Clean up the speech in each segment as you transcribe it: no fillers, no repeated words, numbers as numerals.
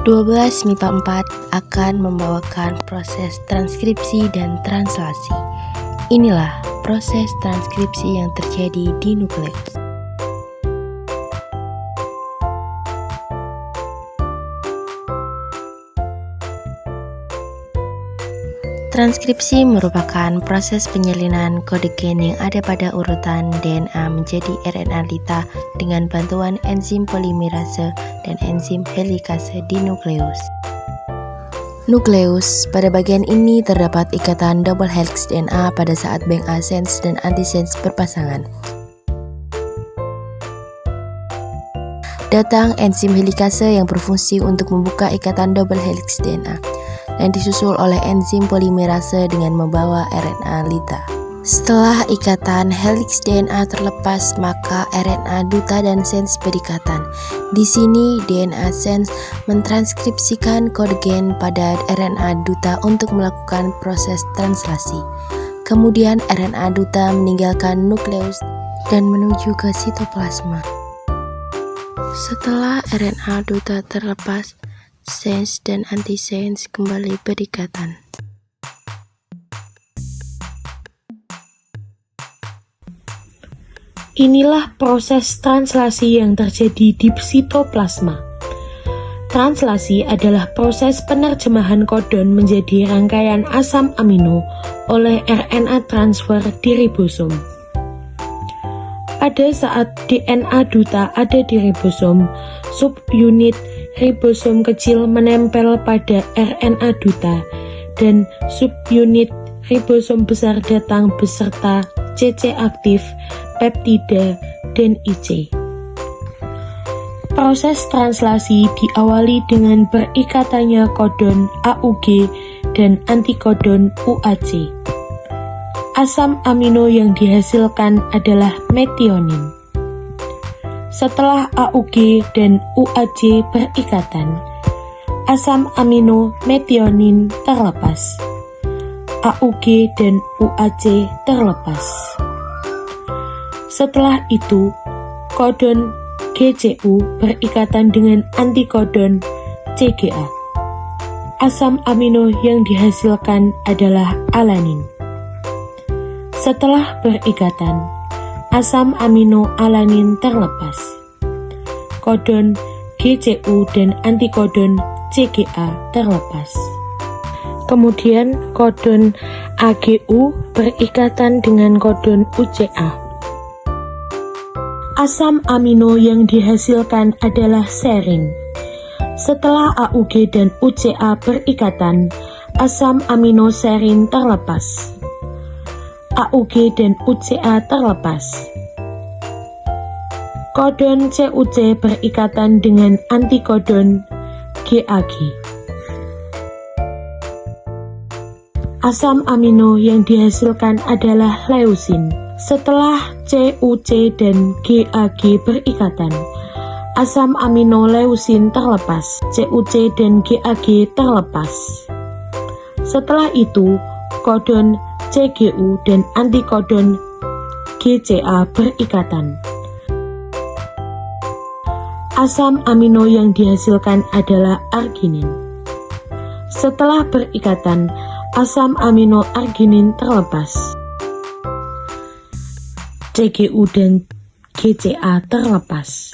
12 MIPA 4 akan membawakan proses transkripsi dan translasi. Inilah proses transkripsi yang terjadi di nukleus. Transkripsi merupakan proses penyalinan kode gen yang ada pada urutan DNA menjadi RNA lita dengan bantuan enzim polimerase dan enzim helikase di nukleus. Nukleus, pada bagian ini terdapat ikatan double helix DNA pada saat bank A sense dan antisense berpasangan. Datang enzim helikase yang berfungsi untuk membuka ikatan double helix DNA dan disusul oleh enzim polimerase dengan membawa RNA lita. Setelah ikatan helix DNA terlepas, maka RNA duta dan sense berikatan. Di sini DNA sense mentranskripsikan kode gen pada RNA duta untuk melakukan proses translasi. Kemudian RNA duta meninggalkan nukleus dan menuju ke sitoplasma. Setelah RNA duta terlepas, sense dan antisense kembali berikatan. Inilah proses translasi yang terjadi di sitoplasma. Translasi adalah proses penerjemahan kodon menjadi rangkaian asam amino oleh RNA transfer di ribosom. Pada saat DNA duta ada di ribosom, subunit ribosom kecil menempel pada RNA duta dan subunit ribosom besar datang beserta CC aktif, peptida, dan IC. Proses translasi diawali dengan berikatannya kodon AUG dan antikodon UAC. Asam amino yang dihasilkan adalah metionin. Setelah AUG dan UAC berikatan, asam amino metionin terlepas. AUG dan UAC terlepas. Setelah itu, kodon GCU berikatan dengan antikodon CGA. Asam amino yang dihasilkan adalah alanin. Setelah berikatan, asam amino alanin terlepas. Kodon GCU dan antikodon CGA terlepas. Kemudian kodon AGU berikatan dengan kodon UCA. Asam amino yang dihasilkan adalah serin. Setelah AUG dan UCA berikatan, asam amino serin terlepas. AUG dan UCA terlepas. Kodon CUC berikatan dengan antikodon GAG. Asam amino yang dihasilkan adalah leusin. Setelah CUC dan GAG berikatan, asam amino leusin terlepas. CUC dan GAG terlepas. Setelah itu, kodon CGU dan antikodon GCA berikatan. Asam amino yang dihasilkan adalah arginin. Setelah berikatan, asam amino arginin terlepas. CGU dan GCA terlepas.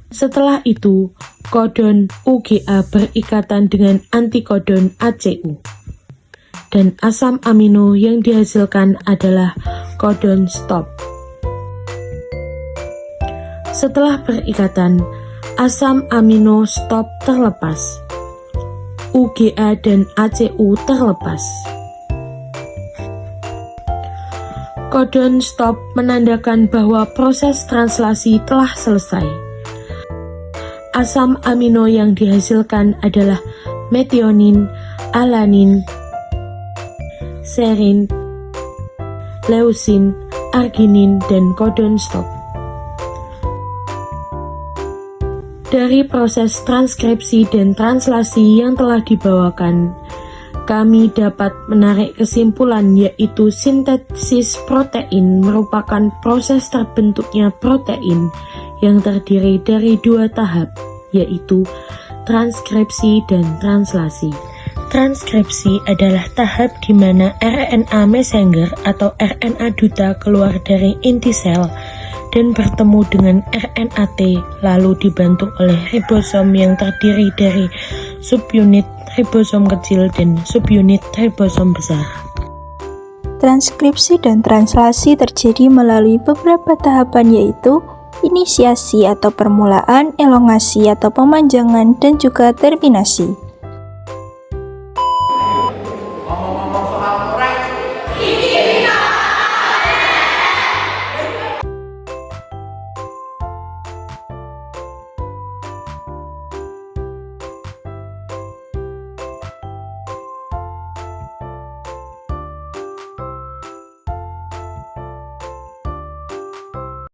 Setelah itu, kodon UGA berikatan dengan antikodon ACU. Dan asam amino yang dihasilkan adalah kodon stop. Setelah berikatan, asam amino stop terlepas. UGA dan ACU terlepas. Kodon stop menandakan bahwa proses translasi telah selesai. Asam amino yang dihasilkan adalah metionin, alanin, serin, leusin, arginin, dan kodon stop. Dari proses transkripsi dan translasi yang telah dibawakan, kami dapat menarik kesimpulan yaitu sintesis protein merupakan proses terbentuknya protein yang terdiri dari dua tahap, yaitu transkripsi dan translasi. Transkripsi adalah tahap di mana RNA messenger atau RNA duta keluar dari inti sel dan bertemu dengan RNA T, lalu dibantu oleh ribosom yang terdiri dari subunit ribosom kecil dan subunit ribosom besar. Transkripsi dan translasi terjadi melalui beberapa tahapan, yaitu inisiasi atau permulaan, elongasi atau pemanjangan, dan juga terminasi.